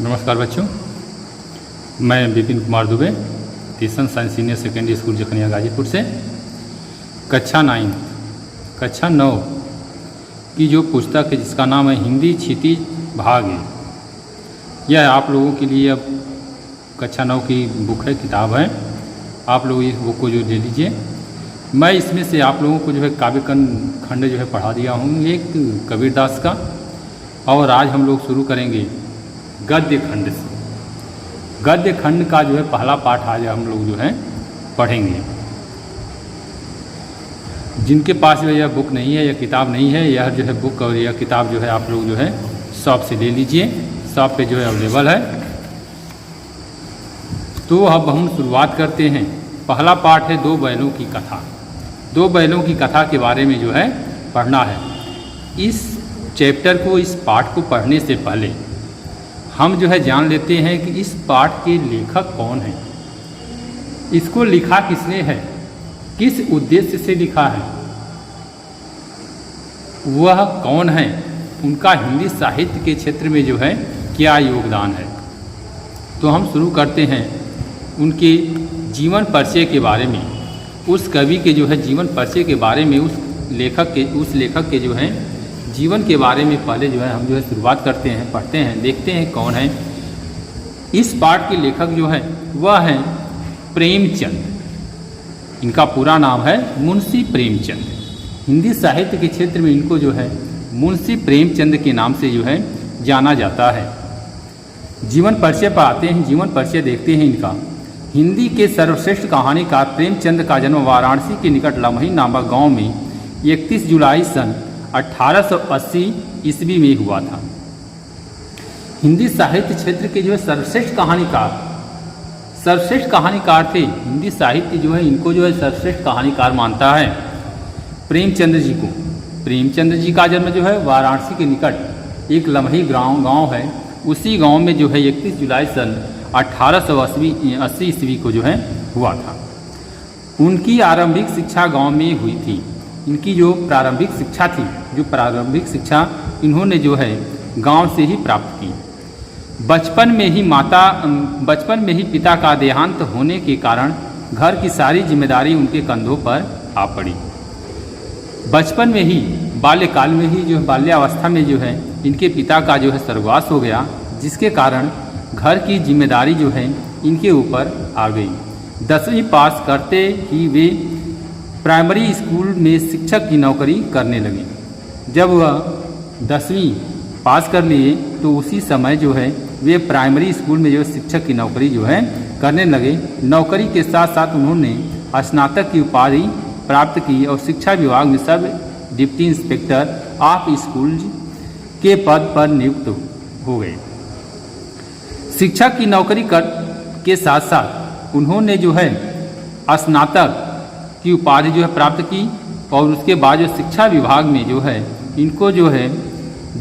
नमस्कार बच्चों, मैं Vipin Kumar Dubey, Kishan science senior secondary school Jakhaniya Ghazipur से कक्षा 9 की जो पुस्तक है जिसका नाम है हिंदी क्षितिज भाग है, यह आप लोगों के लिए अब कक्षा 9 की बुक है, किताब है। आप लोग इस बुक को जो ले लीजिए। मैं इसमें से आप लोगों को जो है काव्य खंड जो है पढ़ा दिया हूँ एक कबीरदास का, और आज हम लोग शुरू करेंगे गद्य खंड से। गद्य खंड का जो है पहला पाठ आज हम लोग जो है पढ़ेंगे। जिनके पास यह बुक नहीं है, यह किताब नहीं है, यह जो है बुक और यह किताब जो है आप लोग जो है शॉप से ले लीजिए, शॉप पे जो है अवेलेबल है। तो अब हम शुरुआत करते हैं। पहला पाठ है दो बैलों की कथा। दो बैलों की कथा के बारे में जो है पढ़ना है। इस चैप्टर को, इस पाठ को पढ़ने से पहले हम जो है जान लेते हैं कि इस पाठ के लेखक कौन हैं, इसको लिखा किसने है, किस उद्देश्य से लिखा है, वह कौन है, उनका हिंदी साहित्य के क्षेत्र में जो है क्या योगदान है। तो हम शुरू करते हैं उनके जीवन परिचय के बारे में। उस कवि के जो है जीवन परिचय के बारे में, उस लेखक के जो है जीवन के बारे में पहले जो है हम जो है शुरुआत करते हैं, पढ़ते हैं, देखते हैं कौन है। इस पाठ के लेखक जो है वह है प्रेमचंद। इनका पूरा नाम है मुंशी प्रेमचंद। हिंदी साहित्य के क्षेत्र में इनको जो है मुंशी प्रेमचंद के नाम से जो है जाना जाता है। जीवन परिचय पर आते हैं, जीवन परिचय देखते हैं इनका। हिंदी के सर्वश्रेष्ठ कहानीकार प्रेमचंद का जन्म वाराणसी के निकट लमही नामक गांव में 31 जुलाई सन 1880 ईस्वी में हुआ था। हिंदी साहित्य क्षेत्र के जो है सर्वश्रेष्ठ कहानीकार थे। हिंदी साहित्य जो है इनको जो है सर्वश्रेष्ठ कहानीकार मानता है प्रेमचंद जी को। प्रेमचंद जी का जन्म जो है वाराणसी के निकट एक लमही गांव है, उसी गांव में जो है 31 जुलाई सन 1880 ईस्वी को जो है हुआ था। उनकी आरंभिक शिक्षा गांव में हुई थी। इनकी जो प्रारंभिक शिक्षा इन्होंने जो है गांव से ही प्राप्त की। बचपन में ही पिता का देहांत होने के कारण घर की सारी जिम्मेदारी उनके कंधों पर आ पड़ी। बचपन में ही, बाल्यकाल में ही, जो बाल्यावस्था में जो है इनके पिता का जो है स्वर्गवास हो गया, जिसके कारण घर की जिम्मेदारी जो है इनके ऊपर आ गई। 10वीं पास करते ही वे प्राइमरी स्कूल में शिक्षक की नौकरी करने लगे। जब वह 10वीं पास कर लिए तो उसी समय जो है वे प्राइमरी स्कूल में जो शिक्षक की नौकरी जो है करने लगे। नौकरी के साथ साथ उन्होंने स्नातक की उपाधि प्राप्त की और शिक्षा विभाग में सब डिप्टी इंस्पेक्टर ऑफ स्कूल के पद पर नियुक्त हो गए। शिक्षक की नौकरी के साथ साथ उन्होंने जो है स्नातक की उपाधि जो है प्राप्त की, और उसके बाद जो शिक्षा विभाग में जो है इनको जो है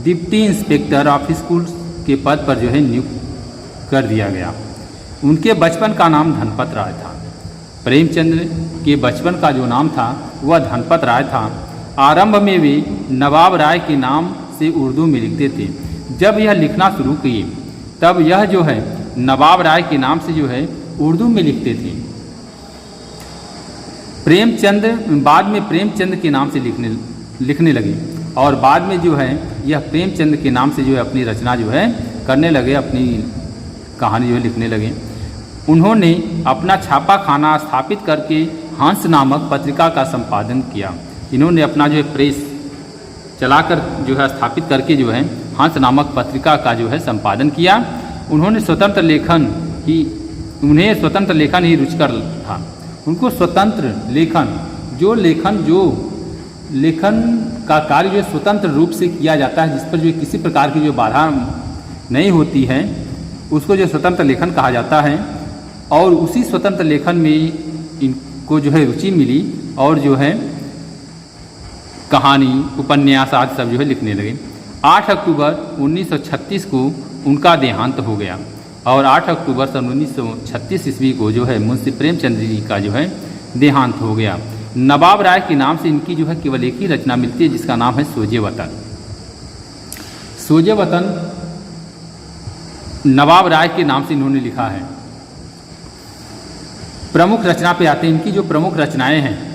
डिप्टी इंस्पेक्टर ऑफ स्कूल के पद पर जो है नियुक्त कर दिया गया। उनके बचपन का नाम धनपत राय था। प्रेमचंद के बचपन का जो नाम था वह धनपत राय था। आरंभ में वे नवाब राय के नाम से उर्दू में लिखते थे। जब यह लिखना शुरू किए तब यह जो है नवाब राय के नाम से जो है उर्दू में लिखते थे। बाद में प्रेमचंद के नाम से लिखने लगे, और बाद में जो है यह प्रेमचंद के नाम से जो है अपनी रचना जो है करने लगे, अपनी कहानी जो है लिखने लगे। उन्होंने अपना छापाखाना स्थापित करके हंस नामक पत्रिका का संपादन किया। इन्होंने अपना जो है प्रेस चलाकर जो है स्थापित करके जो है हंस नामक पत्रिका का जो है संपादन किया। उन्हें स्वतंत्र लेखन ही रुचिकर था। उनको स्वतंत्र लेखन का कार्य जो स्वतंत्र रूप से किया जाता है, जिस पर जो किसी प्रकार की जो बाधा नहीं होती है, उसको जो स्वतंत्र लेखन कहा जाता है। और उसी स्वतंत्र लेखन में इनको जो है रुचि मिली, और जो है कहानी, उपन्यास आदि सब जो है लिखने लगे। 8 अक्टूबर 1936 को उनका देहांत हो गया, और 8 अक्टूबर सन 1936 ईस्वी को जो है मुंशी प्रेमचंद जी का जो है देहांत हो गया। नवाब राय के नाम से इनकी जो है केवल एक ही रचना मिलती है, जिसका नाम है सोजे वतन। सोजे वतन नवाब राय के नाम से इन्होंने लिखा है। प्रमुख रचना पे आते हैं। इनकी जो प्रमुख रचनाएं हैं,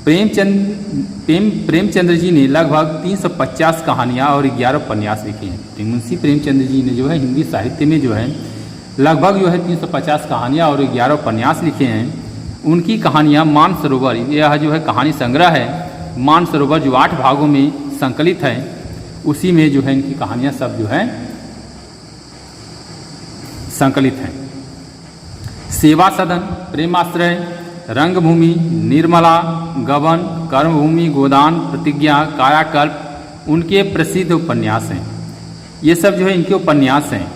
प्रेमचंद्र जी ने लगभग 350 कहानियाँ और 11 उपन्यास लिखे हैं। मुंशी प्रेमचंद्र जी ने जो है हिंदी साहित्य में जो है लगभग जो है 350 कहानियाँ और 11 उपन्यास लिखे हैं। उनकी कहानियाँ मानसरोवर, यह जो है कहानी संग्रह है मानसरोवर, जो 8 भागों में संकलित है, उसी में जो है इनकी कहानियाँ सब जो है संकलित हैं। सेवा सदन, प्रेमाश्रय, रंगभूमि, निर्मला, गबन, कर्मभूमि, गोदान, प्रतिज्ञा, कायाकल्प उनके प्रसिद्ध उपन्यास हैं। ये सब जो है इनके उपन्यास हैं।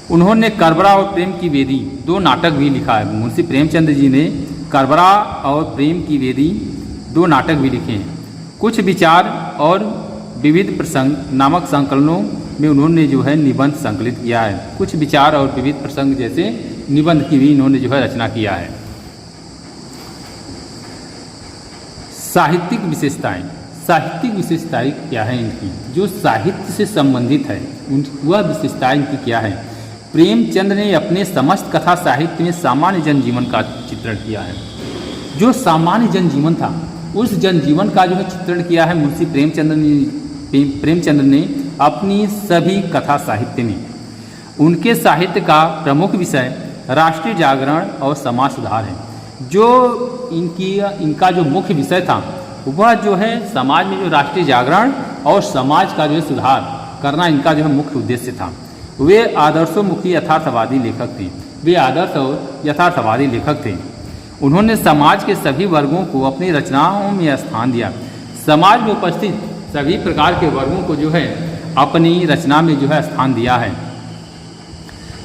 उन्होंने करबरा और प्रेम की वेदी 2 नाटक भी लिखा है। मुंशी प्रेमचंद्र जी ने करबरा और प्रेम की वेदी 2 नाटक भी लिखे हैं। कुछ विचार और विविध प्रसंग नामक संकलनों में उन्होंने जो है निबंध संकलित किया है। कुछ विचार और विविध प्रसंग जैसे निबंध की भी इन्होंने जो है रचना किया है। साहित्यिक विशेषताएं, साहित्यिक विशेषताएं क्या है इनकी, जो साहित्य से संबंधित है वह विशेषताएं इनकी क्या है। प्रेमचंद ने अपने समस्त कथा साहित्य में सामान्य जनजीवन का चित्रण किया है। जो सामान्य जनजीवन था उस जनजीवन का जो है चित्रण किया है मुंशी प्रेमचंद ने अपनी सभी कथा साहित्य में। उनके साहित्य का प्रमुख विषय राष्ट्रीय जागरण और समाज सुधार है। जो इनका जो मुख्य विषय था वह जो है समाज में जो राष्ट्रीय जागरण और समाज का जो है सुधार करना इनका जो है मुख्य उद्देश्य था। वे आदर्शोन्मुखी यथार्थवादी लेखक थे। वे आदर्श और यथार्थवादी लेखक थे। उन्होंने समाज के सभी वर्गों को अपनी रचनाओं में स्थान दिया। समाज में उपस्थित सभी प्रकार के वर्गों को जो है अपनी रचना में जो है स्थान दिया है।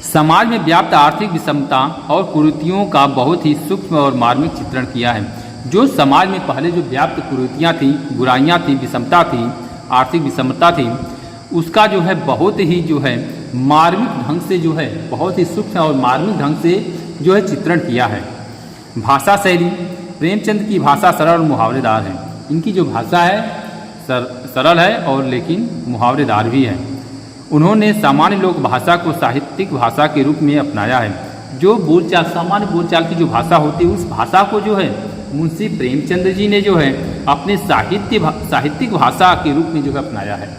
समाज में व्याप्त आर्थिक विषमता और कुरीतियों का बहुत ही सूक्ष्म और मार्मिक चित्रण किया है। जो समाज में पहले जो व्याप्त कुरीतियाँ थी, बुराइयाँ थी, विषमता थी, आर्थिक विषमता थी, उसका जो है बहुत ही जो है मार्मिक ढंग से जो है बहुत ही सूक्ष्म और मार्मिक ढंग से जो है चित्रण किया है। भाषा शैली, प्रेमचंद की भाषा सरल और मुहावरेदार है। इनकी जो भाषा है सरल है और लेकिन मुहावरेदार भी है। उन्होंने सामान्य लोक भाषा को साहित्यिक भाषा के रूप में अपनाया है। जो बोलचाल, सामान्य बोलचाल की जो भाषा होती है उस भाषा को जो है मुंशी प्रेमचंद जी ने जो है अपने साहित्यिक भाषा के रूप में जो है अपनाया है।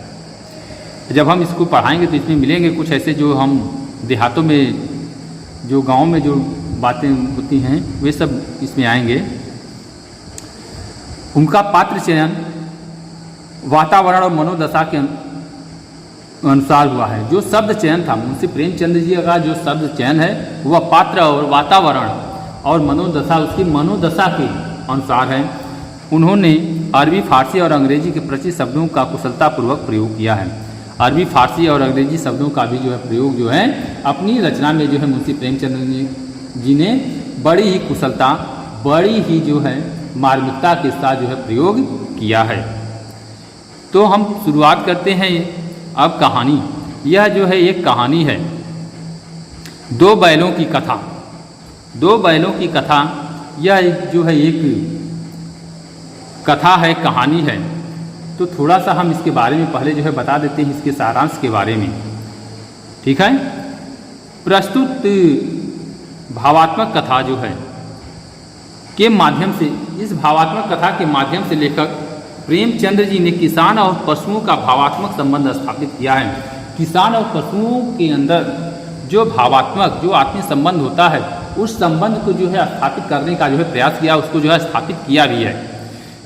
जब हम इसको पढ़ाएंगे तो इसमें मिलेंगे कुछ ऐसे जो हम देहातों में जो गाँव में जो बातें होती हैं वे सब इसमें आएंगे। उनका पात्र चयन वातावरण और मनोदशा के अनुसार हुआ है। जो शब्द चयन था मुंशी प्रेमचंद जी का, जो शब्द चयन है वह पात्र और वातावरण और मनोदशा, उसकी मनोदशा के अनुसार है। उन्होंने अरबी, फारसी और अंग्रेजी के प्रचलित शब्दों का कुशलतापूर्वक प्रयोग किया है। अरबी, फारसी और अंग्रेजी शब्दों का भी जो है प्रयोग जो है अपनी रचना में जो है मुंशी प्रेमचंद जी ने बड़ी ही कुशलता, बड़ी ही जो है मार्मिकता के साथ जो है प्रयोग किया है। तो हम शुरुआत करते हैं अब कहानी। यह जो है एक कहानी है, 2 बैलों की कथा। 2 बैलों की कथा, यह जो है एक कथा है, कहानी है। तो थोड़ा सा हम इसके बारे में पहले जो है बता देते हैं, इसके सारांश के बारे में। ठीक है। प्रस्तुत भावात्मक कथा जो है के माध्यम से, इस भावात्मक कथा के माध्यम से लेखक प्रेमचंद्र जी ने किसान और पशुओं का भावात्मक संबंध स्थापित किया है। किसान और पशुओं के अंदर जो भावात्मक, जो आत्मीय संबंध होता है, उस संबंध को जो है स्थापित करने का जो है प्रयास किया, उसको जो है स्थापित किया भी है।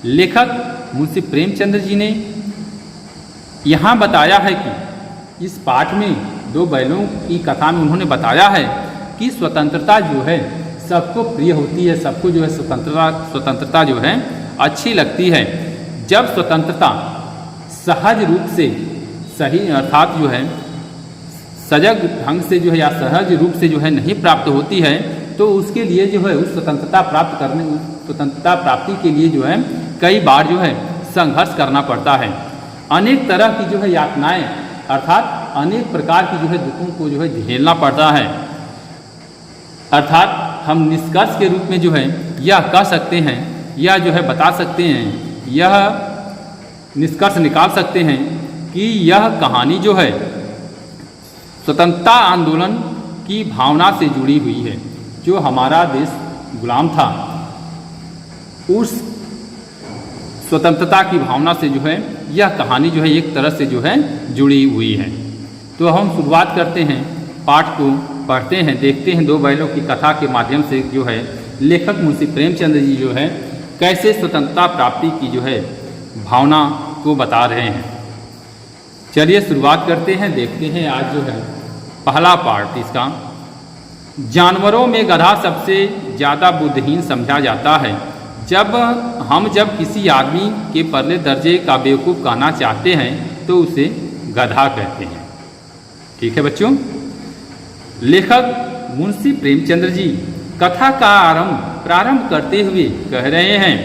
लेखक मुंशी प्रेमचंद्र जी ने यहाँ बताया है कि इस पाठ में 2 बैलों की कथा में उन्होंने बताया है कि स्वतंत्रता जो है सबको प्रिय होती है, सबको जो है स्वतंत्रता जो है अच्छी लगती है। जब स्वतंत्रता सहज रूप से, सही अर्थात जो है सजग ढंग से जो है या सहज रूप से जो है नहीं प्राप्त होती है, तो उसके लिए जो है उस स्वतंत्रता प्राप्ति के लिए जो है कई बार जो है संघर्ष करना पड़ता है। अनेक तरह की जो है यातनाएं, अर्थात अनेक प्रकार की जो है दुखों को जो है झेलना पड़ता है। अर्थात हम निष्कर्ष के रूप में जो है यह कह सकते हैं, यह जो है बता सकते हैं, यह निष्कर्ष निकाल सकते हैं कि यह कहानी जो है स्वतंत्रता आंदोलन की भावना से जुड़ी हुई है। जो हमारा देश गुलाम था, उस स्वतंत्रता की भावना से जो है यह कहानी जो है एक तरह से जो है जुड़ी हुई है। तो हम शुरुआत करते हैं, पाठ को पढ़ते हैं, देखते हैं दो बैलों की कथा के माध्यम से जो है लेखक मुंशी प्रेमचंद जी जो है कैसे स्वतंत्रता प्राप्ति की जो है भावना को बता रहे हैं। चलिए शुरुआत करते हैं, देखते हैं आज जो है पहला पार्ट इसका। जानवरों में गधा सबसे ज़्यादा बुद्धिहीन समझा जाता है। जब किसी आदमी के परले दर्जे का बेवकूफ़ कहना चाहते हैं तो उसे गधा कहते हैं। ठीक है बच्चों। लेखक मुंशी प्रेमचंद्र जी कथा का प्रारंभ करते हुए कह रहे हैं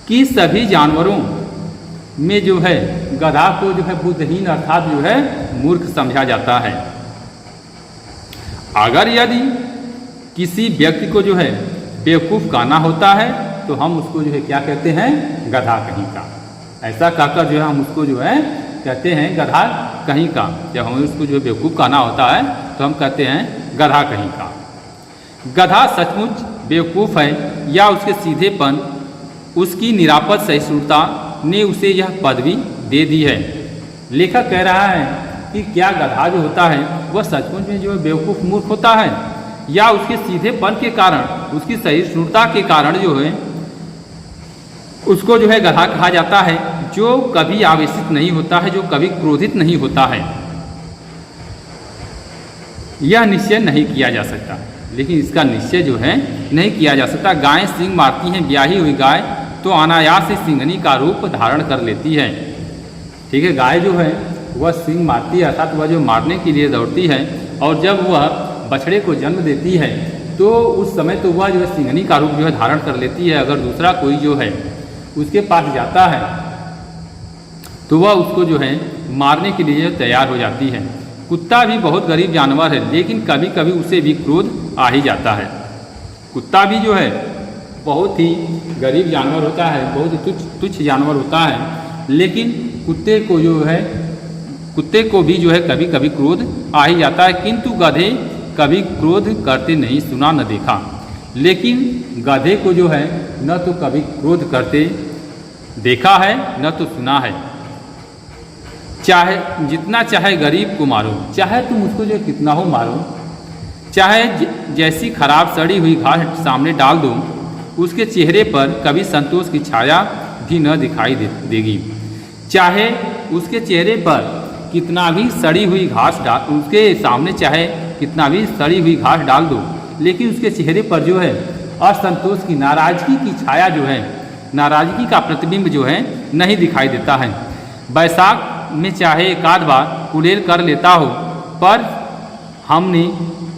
कि सभी जानवरों में जो है गधा को जो है बुद्धिहीन अर्थात जो है मूर्ख समझा जाता है। अगर यदि किसी व्यक्ति को जो है बेवकूफ़ कहना होता है तो हम उसको जो है क्या कहते हैं, गधा कहीं का। ऐसा कहकर जो है हम उसको जो है कहते हैं गधा कहीं का। जब हमें उसको जो है बेवकूफ़ कहना होता है तो हम कहते हैं गधा कहीं का। गधा सचमुच बेवकूफ़ है या उसके सीधेपन, उसकी निरापद सहिष्णुता ने उसे यह पदवी दे दी है। लेखक कह रहा है कि क्या गधा जो होता है वह सचमुच में जो है बेवकूफ़ मूर्ख होता है या उसके सीधेपन के कारण, उसकी सहिष्णुता के कारण जो है उसको जो है गधा कहा जाता है, जो कभी आवेशित नहीं होता है, जो कभी क्रोधित नहीं होता है। यह निश्चय नहीं किया जा सकता, लेकिन इसका निश्चय जो है नहीं किया जा सकता। गायें सींग मारती हैं, ब्याही हुई गाय तो अनायास से सिंघनी का रूप धारण कर लेती है। ठीक है, गाय जो है वह सींग मारती है अर्थात वह जो मारने के लिए दौड़ती है, और जब वह बछड़े को जन्म देती है तो उस समय तो वह जो है सिंघनी का रूप जो है धारण कर लेती है। अगर दूसरा कोई जो है उसके पास जाता है तो वह उसको जो है मारने के लिए तैयार हो जाती है। कुत्ता भी बहुत गरीब जानवर है, लेकिन कभी कभी उसे भी क्रोध आ ही जाता है। कुत्ता भी जो है बहुत ही गरीब जानवर होता है, बहुत ही तुच्छ जानवर होता है, लेकिन कुत्ते को भी जो है कभी कभी क्रोध आ ही जाता है। किंतु गधे कभी क्रोध करते नहीं सुना न देखा। लेकिन गधे को जो है न तो कभी क्रोध करते देखा है न तो सुना है। चाहे जितना चाहे गरीब को मारो, चाहे तुम उसको जो कितना हो मारो, चाहे जैसी खराब सड़ी हुई घास सामने डाल दो, उसके चेहरे पर कभी संतोष की छाया भी न दिखाई देगी। चाहे उसके चेहरे पर कितना भी सड़ी हुई घास उसके सामने चाहे कितना भी सड़ी हुई घास डाल दो, लेकिन उसके चेहरे पर जो है असंतोष की, नाराजगी की छाया जो है, नाराजगी का प्रतिबिंब जो है नहीं दिखाई देता है। बैसाख में चाहे एक आध बार कुलेल कर लेता हो, पर हमने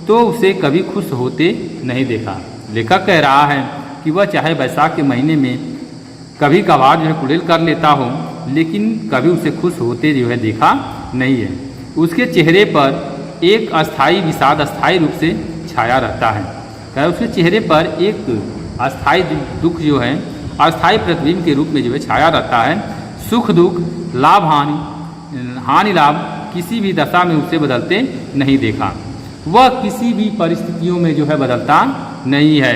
तो उसे कभी खुश होते नहीं देखा। लेखक कह रहा है कि वह चाहे बैसाख के महीने में कभी कभार जो है कुलेल कर लेता हो, लेकिन कभी उसे खुश होते जो है देखा नहीं है। उसके चेहरे पर एक अस्थाई विषाद अस्थाई रूप से छाया रहता है। क्या उसके चेहरे पर एक अस्थाई दुख जो है अस्थाई प्रतिबिंब के रूप में जो है छाया रहता है। सुख दुख, लाभ हानि लाभ किसी भी दशा में उसे बदलते नहीं देखा। वह किसी भी परिस्थितियों में जो है बदलता नहीं है।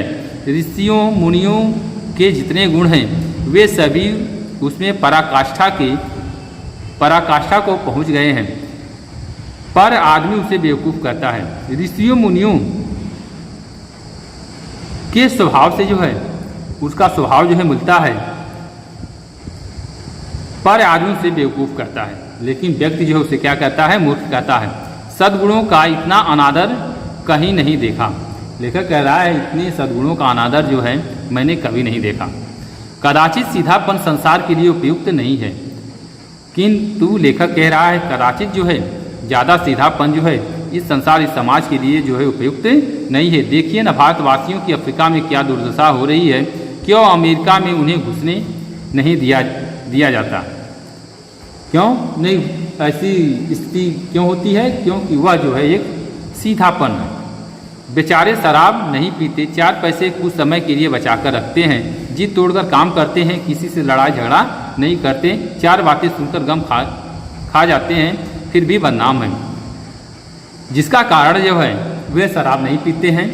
ऋषियों मुनियों के जितने गुण हैं वे सभी उसमें पराकाष्ठा को पहुंच गए हैं, पर आदमी उसे बेवकूफ़ कहता है। ऋषियों मुनियों के स्वभाव से जो है उसका स्वभाव जो है मिलता है, पर आदमी उसे बेवकूफ़ कहता है, लेकिन व्यक्ति जो है उसे क्या कहता है, मूर्ख कहता है। सद्गुणों का इतना अनादर कहीं नहीं देखा। लेखक कह रहा है इतने सद्गुणों का अनादर जो है मैंने कभी नहीं देखा। कदाचित सीधापन संसार के लिए उपयुक्त नहीं है, किंतु लेखक कह रहा है कदाचित जो है ज़्यादा सीधापन जो है इस संसार इस समाज के लिए जो है उपयुक्त नहीं है। देखिए न भारतवासियों की अफ्रीका में क्या दुर्दशा हो रही है। क्यों अमेरिका में उन्हें घुसने नहीं दिया जाता? क्यों नहीं ऐसी स्थिति क्यों होती है? क्योंकि वह जो है एक सीधापन है। बेचारे शराब नहीं पीते, 4 पैसे कुछ समय के लिए बचा कर रखते हैं, जीत तोड़कर काम करते हैं, किसी से लड़ाई झगड़ा नहीं करते, 4 बातें सुनकर गम खा जाते हैं, फिर भी बदनाम है। जिसका कारण जो है वे शराब नहीं पीते हैं,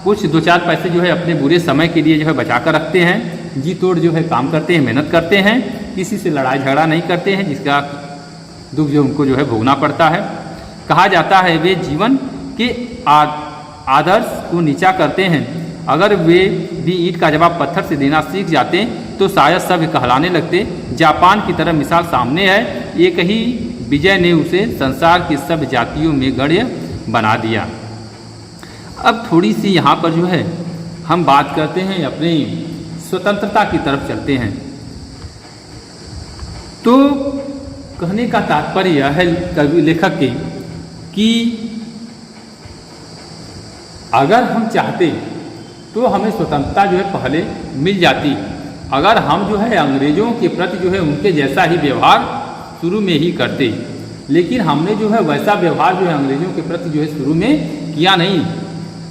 कुछ 2-4 पैसे जो है अपने बुरे समय के लिए जो है बचा कर रखते हैं, जी तोड़ जो है काम करते हैं, मेहनत करते हैं, किसी से लड़ाई झगड़ा नहीं करते हैं, जिसका दुख जो उनको जो है भोगना पड़ता है। कहा जाता है वे जीवन के आदर्श को नीचा करते हैं। अगर वे भी ईंट का जवाब पत्थर से देना सीख जाते तो शायद सब कहलाने लगते। जापान की तरह मिसाल सामने है, एक ही विजय ने उसे संसार की सब जातियों में गण्य बना दिया। अब थोड़ी सी यहाँ पर जो है हम बात करते हैं अपनी स्वतंत्रता की तरफ चलते हैं। तो कहने का तात्पर्य यह है कवि लेखक के कि अगर हम चाहते तो हमें स्वतंत्रता जो है पहले मिल जाती। अगर हम जो है अंग्रेज़ों के प्रति जो है उनके जैसा ही व्यवहार शुरू में ही करते, लेकिन हमने जो है वैसा व्यवहार जो है अंग्रेज़ों के प्रति जो है शुरू में किया नहीं।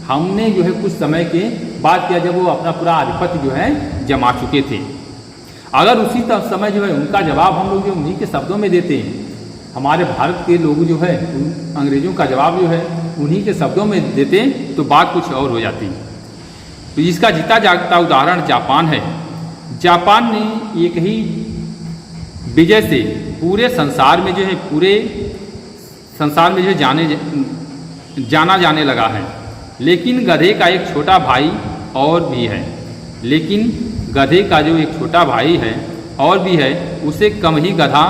हमने जो है कुछ समय के बाद किया जब वो अपना पूरा आधिपत्य जो है जमा चुके थे। अगर उसी समय जो है उनका जवाब हम लोग जो उन्हीं के शब्दों में देते हैं, हमारे भारत के लोग जो है अंग्रेज़ों का जवाब जो है उन्हीं के शब्दों में देते तो बात कुछ और हो जाती। तो इसका जीता जागता उदाहरण जापान है। जापान ने एक ही विजय से पूरे संसार में जो है जाना जाने लगा है। लेकिन गधे का एक छोटा भाई और भी है, लेकिन गधे का जो एक छोटा भाई है और भी है, उसे कम ही गधा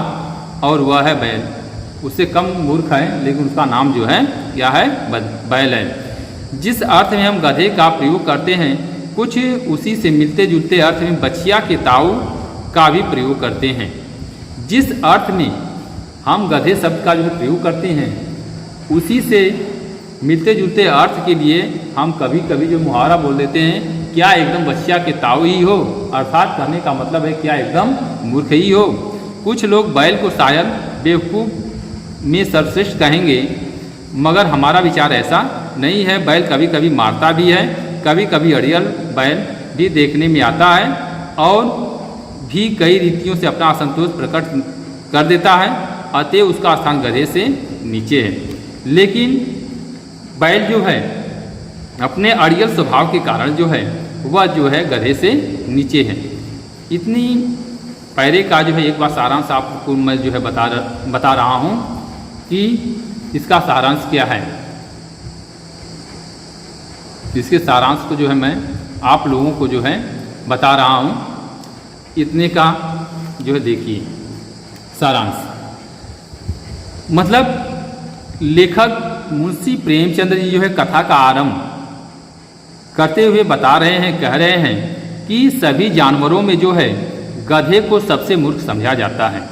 और वह है बैल। उससे कम मूर्ख है, लेकिन उसका नाम जो है क्या है, बैल है। जिस अर्थ में हम गधे का प्रयोग करते हैं, कुछ उसी से मिलते जुलते अर्थ में बछिया के ताऊ का भी प्रयोग करते हैं। जिस अर्थ में हम गधे शब्द का जो प्रयोग करते हैं, उसी से मिलते जुलते अर्थ के लिए हम कभी कभी जो मुहावरा बोल देते हैं, क्या एकदम बछिया के ताऊ ही हो, अर्थात कहने का मतलब है क्या एकदम मूर्ख ही हो। कुछ लोग बैल को शायद बेवकूफ़ में सर्वश्रेष्ठ कहेंगे, मगर हमारा विचार ऐसा नहीं है। बैल कभी कभी मारता भी है, कभी कभी अड़ियल बैल भी देखने में आता है और भी कई रीतियों से अपना असंतोष प्रकट कर देता है। अतः उसका स्थान गधे से नीचे है। लेकिन बैल जो है अपने अड़ियल स्वभाव के कारण जो है वह जो है गधे से नीचे है। इतनी पैरे का जो है एक बार सारांश आपको मैं जो है बता रहा हूँ कि इसका सारांश क्या है। इसके सारांश को जो है मैं आप लोगों को जो है बता रहा हूँ। इतने का जो है देखिए सारांश, मतलब लेखक मुंशी प्रेमचंद्र जी जो है कथा का आरंभ करते हुए बता रहे हैं, कह रहे हैं कि सभी जानवरों में जो है गधे को सबसे मूर्ख समझा जाता है।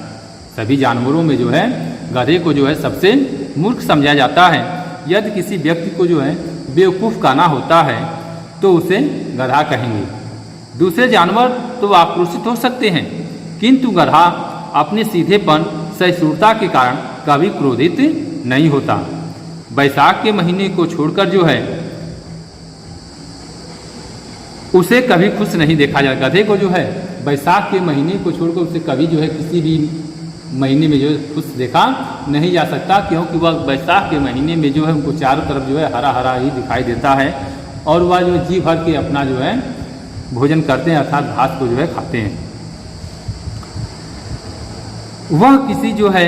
सभी जानवरों में जो है गधे को जो है सबसे मूर्ख समझा जाता है। यदि किसी व्यक्ति को जो है बेवकूफ़ कहना होता है तो उसे गधा कहेंगे। दूसरे जानवर तो आक्रोशित हो सकते हैं, किंतु गधा अपने सीधेपन सहिष्णुता के कारण कभी क्रोधित नहीं होता। बैसाख के महीने को छोड़कर जो है उसे कभी खुश नहीं देखा जाता। गधे को जो है बैसाख के महीने को छोड़कर उसे कभी जो है किसी भी महीने में जो है खुश देखा नहीं जा सकता, क्योंकि वह बैसाख के महीने में जो है उनको चारों तरफ जो है हरा हरा ही दिखाई देता है और वह जो जी भर के अपना जो है भोजन करते हैं, अर्थात घास को जो है खाते हैं। वह किसी जो है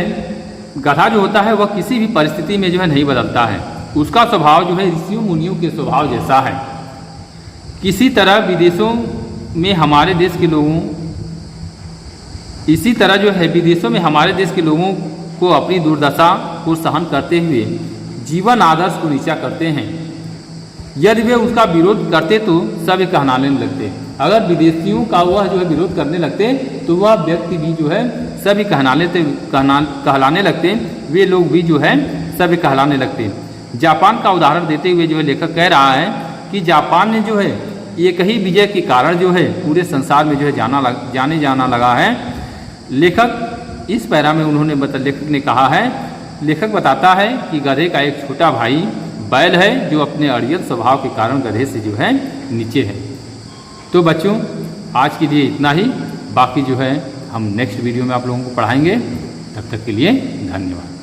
गधा जो होता है वह किसी भी परिस्थिति में जो है नहीं बदलता है। उसका स्वभाव जो है ऋषियों मुनियों के स्वभाव जैसा है। किसी तरह विदेशों में हमारे देश के लोगों इसी तरह जो है विदेशों में हमारे देश के लोगों को अपनी दुर्दशा को सहन करते हुए जीवन आदर्श को नीचा करते हैं। यदि वे उसका विरोध करते तो सब कहलाने लगते। अगर विदेशियों का वह जो है विरोध करने लगते तो वह व्यक्ति भी जो है सभी कहलाने लगते। वे लोग भी जो है सभी कहलाने लगते। जापान का उदाहरण देते हुए जो है लेखक कह रहा है कि जापान ने जो है एक ही विजय के कारण जो है पूरे संसार में जो है जाने जाना लगा है। लेखक इस पैरा में उन्होंने लेखक ने कहा है, लेखक बताता है कि गधे का एक छोटा भाई बैल है जो अपने अड़ियल स्वभाव के कारण गधे से जो है नीचे है। तो बच्चों आज के लिए इतना ही, बाकी जो है हम नेक्स्ट वीडियो में आप लोगों को पढ़ाएंगे। तब तक के लिए धन्यवाद।